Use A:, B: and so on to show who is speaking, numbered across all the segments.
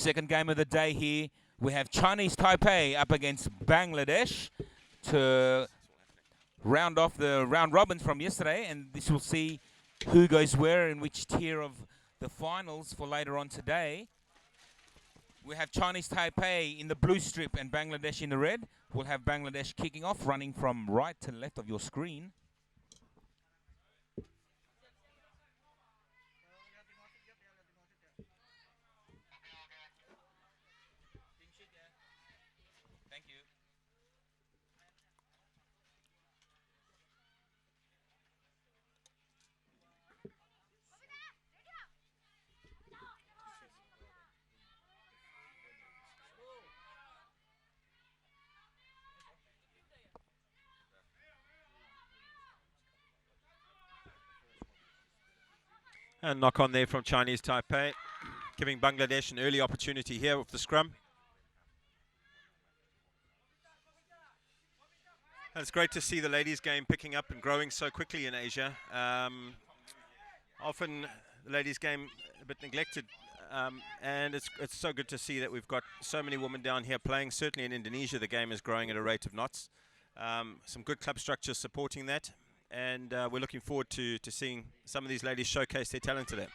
A: Second game of the day here. We have Chinese Taipei up against Bangladesh to round off the round robins from yesterday, and this will see who goes where in which tier of the finals for later on today. We have Chinese Taipei in the blue strip and Bangladesh in the red. We'll have Bangladesh kicking off, running from right to left of your screen. Thank you.
B: And knock on there from Chinese Taipei, giving Bangladesh an early opportunity here with the scrum. And it's great to see the ladies game picking up and growing so quickly in Asia. Often the ladies game a bit neglected, and it's so good to see that we've got so many women down here playing. Certainly in Indonesia the game is growing at a rate of knots. Some good club structures supporting that. And we're looking forward to seeing some of these ladies showcase their talent today.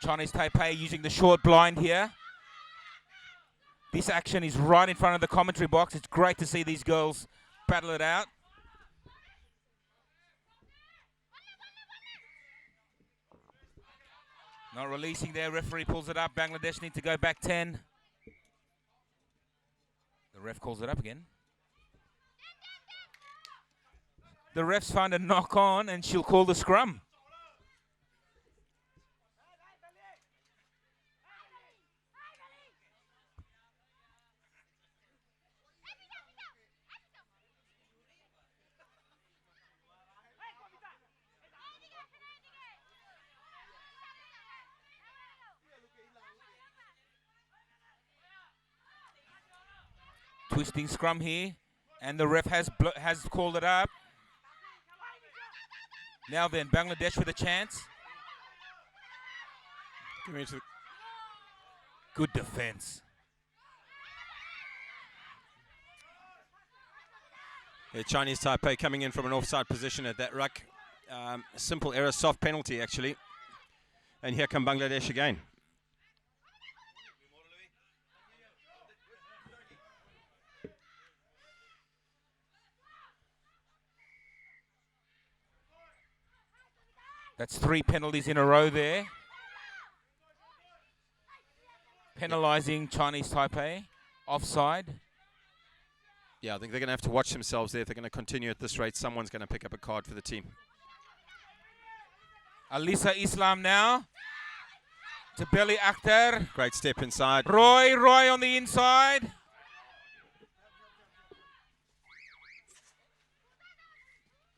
A: Chinese Taipei using the short blind here. This action is right in front of the commentary box. It's great to see these girls battle it out. Not releasing there, referee pulls it up. Bangladesh need to go back 10. The ref calls it up again. The ref's found a knock on and she'll call the scrum. Twisting scrum here, and the ref has called it up. Now then, Bangladesh with a chance. Good defense.
B: Yeah, Chinese Taipei coming in from an offside position at that ruck. Simple error, soft penalty actually. And here come Bangladesh again.
A: That's 3 penalties in a row there. Penalising Chinese Taipei. Offside.
B: Yeah, I think they're going to have to watch themselves there. If they're going to continue at this rate, someone's going to pick up a card for the team.
A: Alisa Islam now. To Belly Akhtar.
B: Great step inside.
A: Roy on the inside.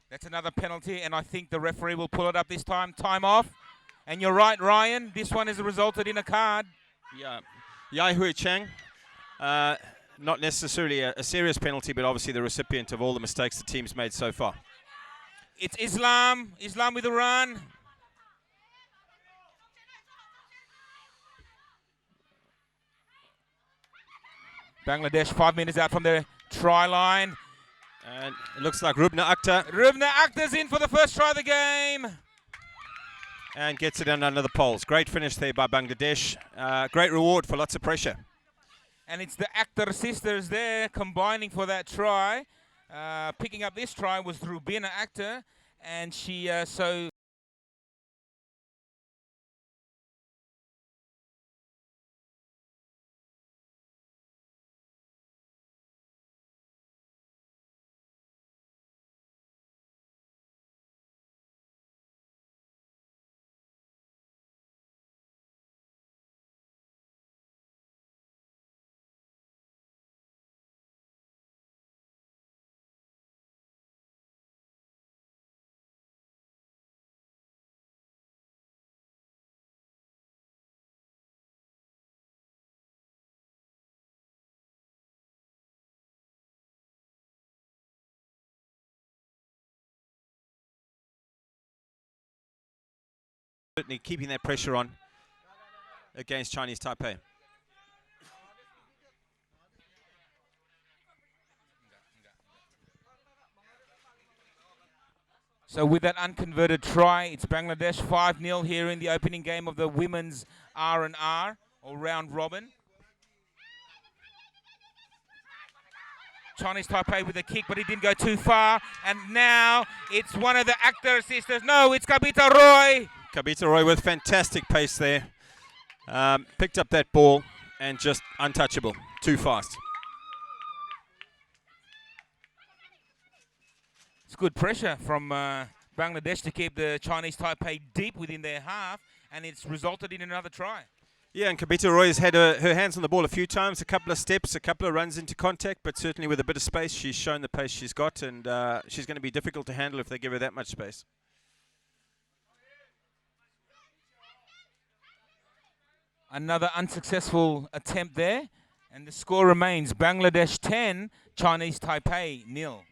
A: That's another penalty, and I think the referee will pull it up this time. Time off. And you're right, Ryan. This one has resulted in a card.
B: Yeah. Yai Hui Chang. Not necessarily a serious penalty, but obviously the recipient of all the mistakes the team's made so far.
A: It's Islam. Islam with a run. Bangladesh 5 minutes out from the try line.
B: And it looks like Rubna Akhtar.
A: Rubna Akhtar's in for the first try of the game.
B: And gets it in under the poles. Great finish there by Bangladesh. Great reward for lots of pressure.
A: And it's the Akhtar sisters there combining for that try. Picking up this try was Rubina Akhtar. And she so
B: certainly keeping that pressure on against Chinese Taipei.
A: So with that unconverted try, it's Bangladesh 5-0 here in the opening game of the women's R&R, or round robin. Chinese Taipei with a kick, but he didn't go too far. And now it's one of the actor sisters. No, it's Kabita Roy.
B: Kabita Roy with fantastic pace there. Picked up that ball and just untouchable. Too fast.
A: It's good pressure from Bangladesh to keep the Chinese Taipei deep within their half, and it's resulted in another try.
B: Yeah, and Kabita Roy has had her hands on the ball a few times, a couple of steps, a couple of runs into contact, but certainly with a bit of space, she's shown the pace she's got, and she's going to be difficult to handle if they give her that much space.
A: Another unsuccessful attempt there, and the score remains Bangladesh 10, Chinese Taipei 0.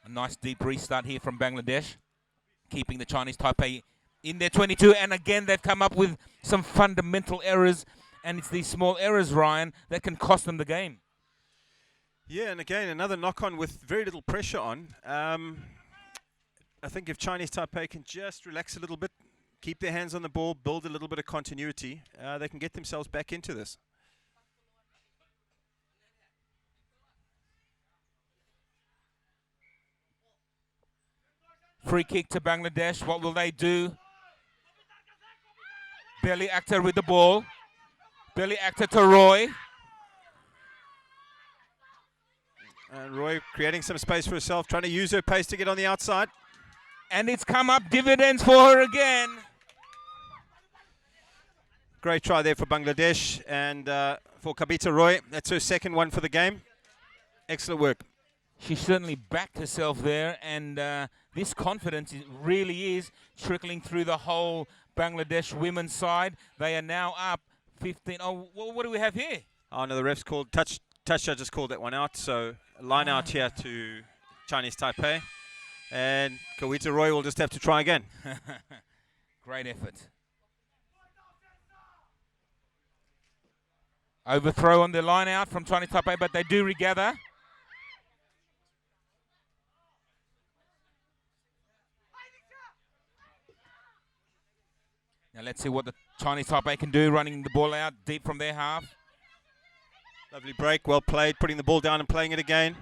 A: A nice deep restart here from Bangladesh, keeping the Chinese Taipei in their 22. And again, they've come up with some fundamental errors. And it's these small errors, Ryan, that can cost them the game.
B: Yeah, and again, another knock-on with very little pressure on. I think if Chinese Taipei can just relax a little bit, keep their hands on the ball, build a little bit of continuity, they can get themselves back into this.
A: Free kick to Bangladesh. What will they do? Belly actor with the ball. Belly actor to Roy.
B: And Roy creating some space for herself, trying to use her pace to get on the outside.
A: And it's come up dividends for her again.
B: Great try there for Bangladesh and for Kabita Roy. That's her second one for the game. Excellent work.
A: She certainly backed herself there, and this confidence really is trickling through the whole Bangladesh women's side. They are now up 15. Oh, what do we have here?
B: Oh, no, the ref's called touch just called that one out. So line out here to Chinese Taipei. And Kabita Roy will just have to try again.
A: Great effort. Overthrow on the line out from Chinese Taipei, but they do regather. Now let's see what the Chinese Taipei can do, running the ball out deep from their half.
B: Lovely break, well played, putting the ball down and playing it again.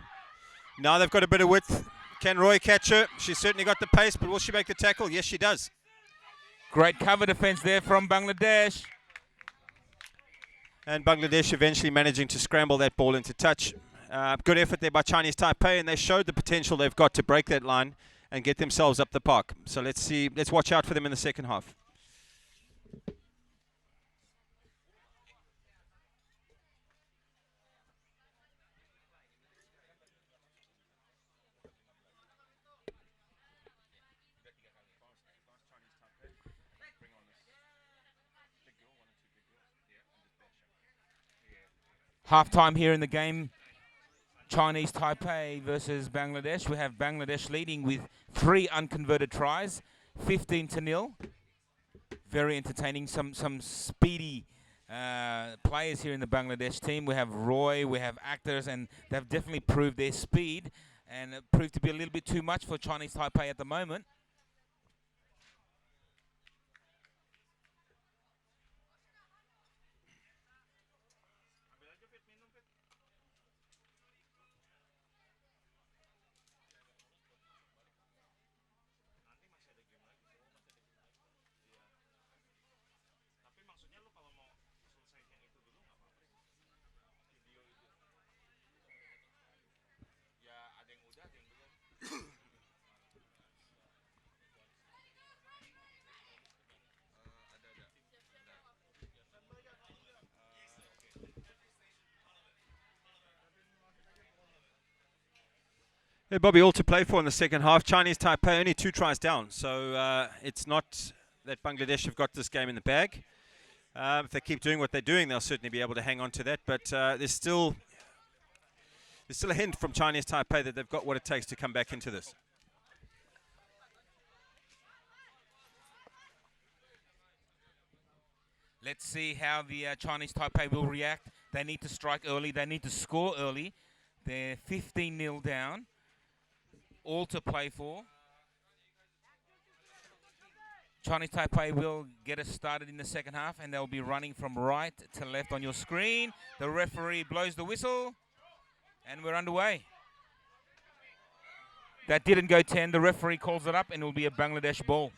B: Now they've got a bit of width. Can Roy catch her? She's certainly got the pace, but will she make the tackle? Yes, she does.
A: Great cover defense there from Bangladesh.
B: And Bangladesh eventually managing to scramble that ball into touch. Good effort there by Chinese Taipei, and they showed the potential they've got to break that line and get themselves up the park. So let's watch out for them in the second half.
A: Half-time here in the game, Chinese Taipei versus Bangladesh. We have Bangladesh leading with 3 unconverted tries, 15-0. Very entertaining, some speedy players here in the Bangladesh team. We have Roy, we have actors, and they've definitely proved their speed, and it proved to be a little bit too much for Chinese Taipei at the moment.
B: Hey, Bobby, all to play for in the second half. Chinese Taipei only 2 tries down, so it's not that Bangladesh have got this game in the bag. If they keep doing what they're doing, they'll certainly be able to hang on to that. But there's still a hint from Chinese Taipei that they've got what it takes to come back into this.
A: Let's see how the Chinese Taipei will react. They need to strike early. They need to score early. They're 15-0 down. All to play for. Chinese Taipei will get us started in the second half, and they'll be running from right to left on your screen. The referee blows the whistle, and we're underway. That didn't go 10. The referee calls it up, and it will be a Bangladesh ball.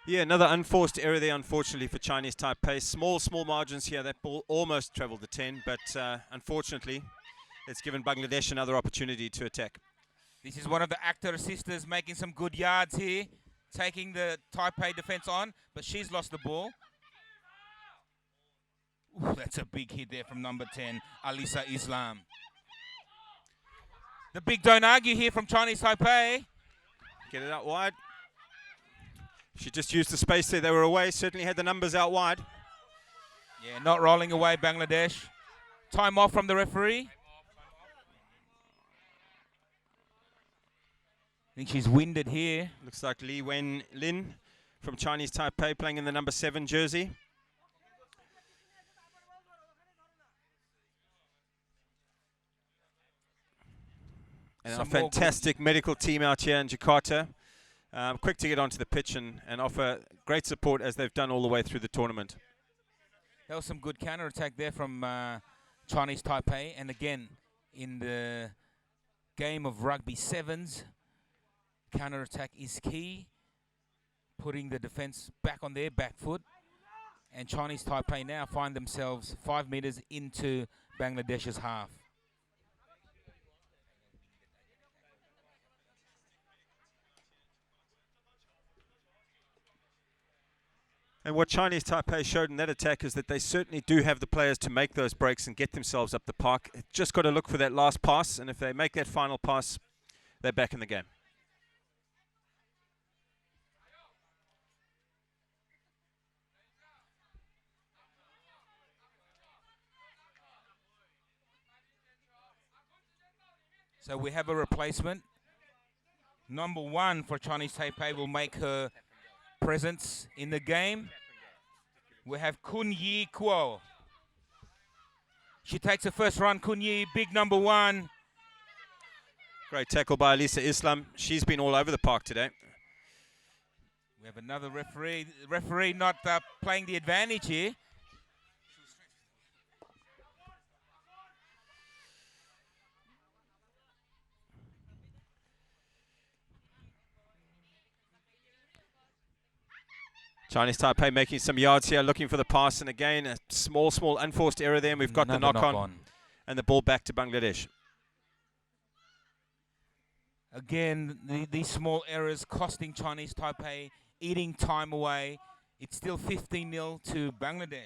B: Yeah, another unforced error there, unfortunately, for Chinese Taipei. Small margins here. That ball almost traveled the 10, but unfortunately, it's given Bangladesh another opportunity to attack.
A: This is one of the actor sisters making some good yards here, taking the Taipei defense on, but she's lost the ball. Ooh, that's a big hit there from number 10, Alisa Islam. The big don't argue here from Chinese Taipei.
B: Get it out wide. She just used the space there. They were away. Certainly had the numbers out wide.
A: Yeah, not rolling away, Bangladesh. Time off from the referee. I think she's winded here.
B: Looks like Li Wen Lin from Chinese Taipei playing in the number 7 jersey. And a fantastic medical team out here in Jakarta. Quick to get onto the pitch and offer great support as they've done all the way through the tournament.
A: There was some good counter-attack there from Chinese Taipei. And again, in the game of rugby sevens, counter-attack is key. Putting the defense back on their back foot. And Chinese Taipei now find themselves 5 meters into Bangladesh's half.
B: And what Chinese Taipei showed in that attack is that they certainly do have the players to make those breaks and get themselves up the park. Just got to look for that last pass, and if they make that final pass, they're back in the game.
A: So we have a replacement. Number 1 for Chinese Taipei will make her presence in the game. We have Kun Yi Kuo. She takes the first run. Kun Yi, big number 1.
B: Great tackle by Alisa Islam. She's been all over the park today.
A: We have another referee. Referee not playing the advantage here.
B: Chinese Taipei making some yards here, looking for the pass, and again, a small unforced error there, and we've got the knock-on, and the ball back to Bangladesh.
A: Again, these small errors costing Chinese Taipei, eating time away. It's still 15-0 to Bangladesh.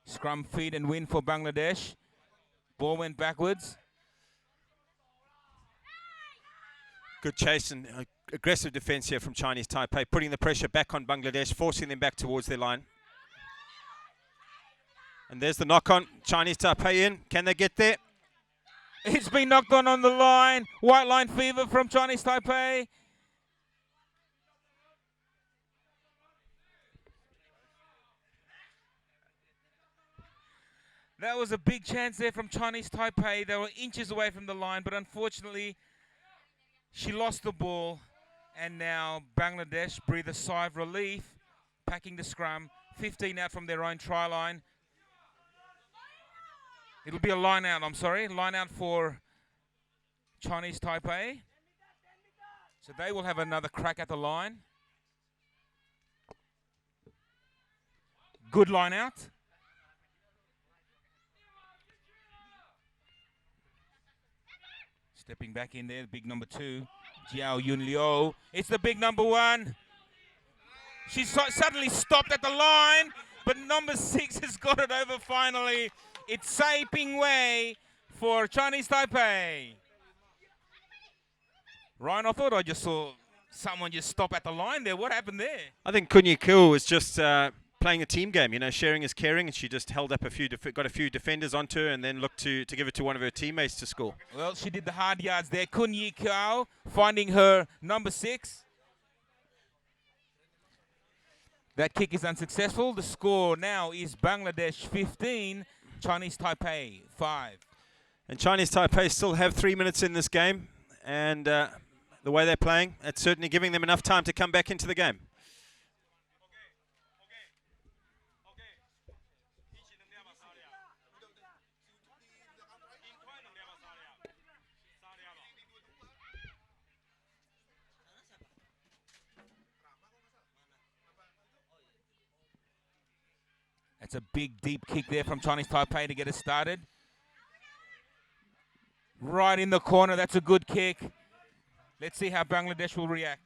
A: Scrum feed and win for Bangladesh. Ball went backwards.
B: Good chase and aggressive defense here from Chinese Taipei, putting the pressure back on Bangladesh, forcing them back towards their line. And there's the knock-on. Chinese Taipei in. Can they get there?
A: It's been knocked on the line. White line fever from Chinese Taipei. That was a big chance there from Chinese Taipei. They were inches away from the line, but unfortunately, she lost the ball. And now Bangladesh breathe a sigh of relief, packing the scrum. 15 out from their own try line. It'll be a line out, line out for Chinese Taipei. So they will have another crack at the line. Good line out. Stepping back in there, the big number 2, Jiao Yun Liu. It's the big number 1. She suddenly stopped at the line, but number 6 has got it over finally. It's Sai Ping Wei for Chinese Taipei. Ryan, I thought I just saw someone just stop at the line there. What happened there?
B: I think Kunyi Kiu was just playing a team game, you know, sharing is caring, and she just held up got a few defenders onto her and then looked to give it to one of her teammates to score.
A: Well, she did the hard yards there. Kun Yi Kiao finding her number 6. That kick is unsuccessful. The score now is Bangladesh 15, Chinese Taipei 5.
B: And Chinese Taipei still have 3 minutes in this game, and the way they're playing, it's certainly giving them enough time to come back into the game.
A: That's a big, deep kick there from Chinese Taipei to get us started. Right in the corner. That's a good kick. Let's see how Bangladesh will react.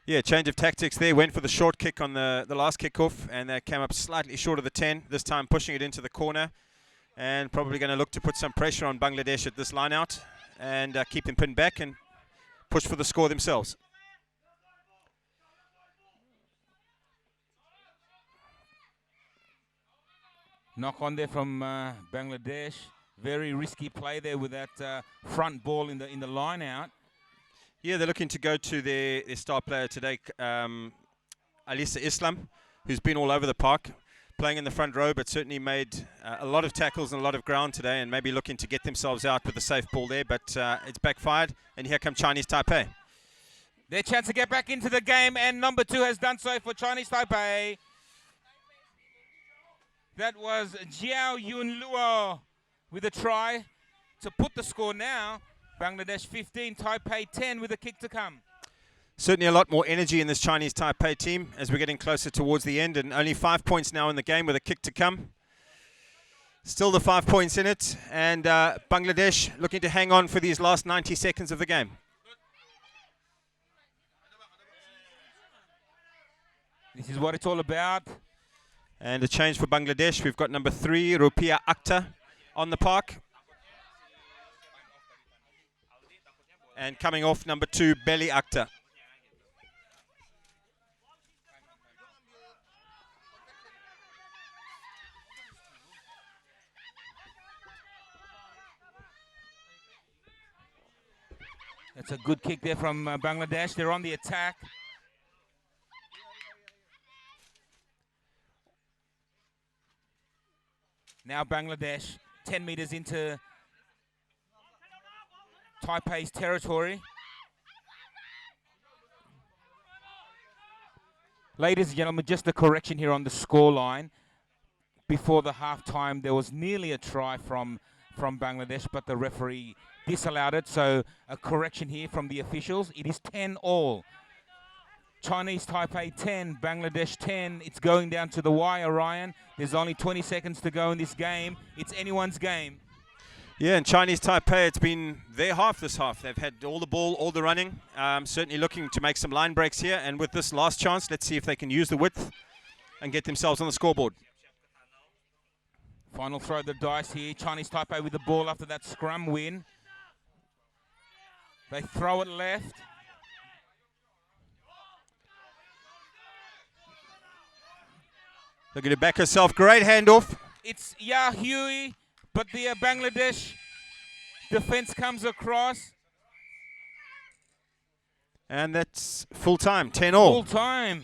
B: Yeah, change of tactics there. Went for the short kick on the last kickoff, and they came up slightly short of the 10. This time pushing it into the corner, and probably going to look to put some pressure on Bangladesh at this line out and keep them pinned back and push for the score themselves.
A: Knock on there from Bangladesh. Very risky play there with that front ball in the line out.
B: Yeah, they're looking to go to their star player today, Alisa Islam, who's been all over the park, playing in the front row, but certainly made a lot of tackles and a lot of ground today, and maybe looking to get themselves out with a safe ball there, but it's backfired, and here come Chinese Taipei.
A: Their chance to get back into the game, and number 2 has done so for Chinese Taipei. That was Jiao Yun Luo with a try to put the score now. Bangladesh 15, Taipei 10 with a kick to come.
B: Certainly a lot more energy in this Chinese Taipei team as we're getting closer towards the end, and only 5 points now in the game with a kick to come. Still the 5 points in it, and Bangladesh looking to hang on for these last 90 seconds of the game.
A: This is what it's all about.
B: And a change for Bangladesh. We've got number 3, Rupiah Akhtar, on the park. And coming off, number 2, Belly Akhtar.
A: That's a good kick there from Bangladesh. They're on the attack. Now Bangladesh 10 meters into Taipei's territory. Ladies and gentlemen, just a correction here on the scoreline. Before the halftime, there was nearly a try from Bangladesh, but the referee disallowed it. So a correction here from the officials. It is 10-all. Chinese Taipei 10, Bangladesh 10. It's going down to the wire, Ryan. There's only 20 seconds to go in this game. It's anyone's game.
B: Yeah, and Chinese Taipei, it's been their half this half. They've had all the ball, all the running. Certainly looking to make some line breaks here. And with this last chance, let's see if they can use the width and get themselves on the scoreboard.
A: Final throw of the dice here. Chinese Taipei with the ball after that scrum win. They throw it left.
B: Looking to back herself. Great handoff.
A: It's Ya Hui, but the Bangladesh defense comes across.
B: And that's full time, 10-all.
A: Full time.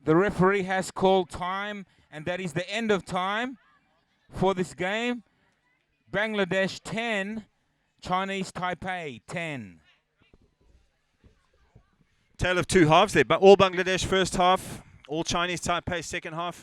A: The referee has called time, and that is the end of time for this game. Bangladesh 10, Chinese Taipei 10.
B: Tale of two halves there, but all Bangladesh first half, all Chinese Taipei second half.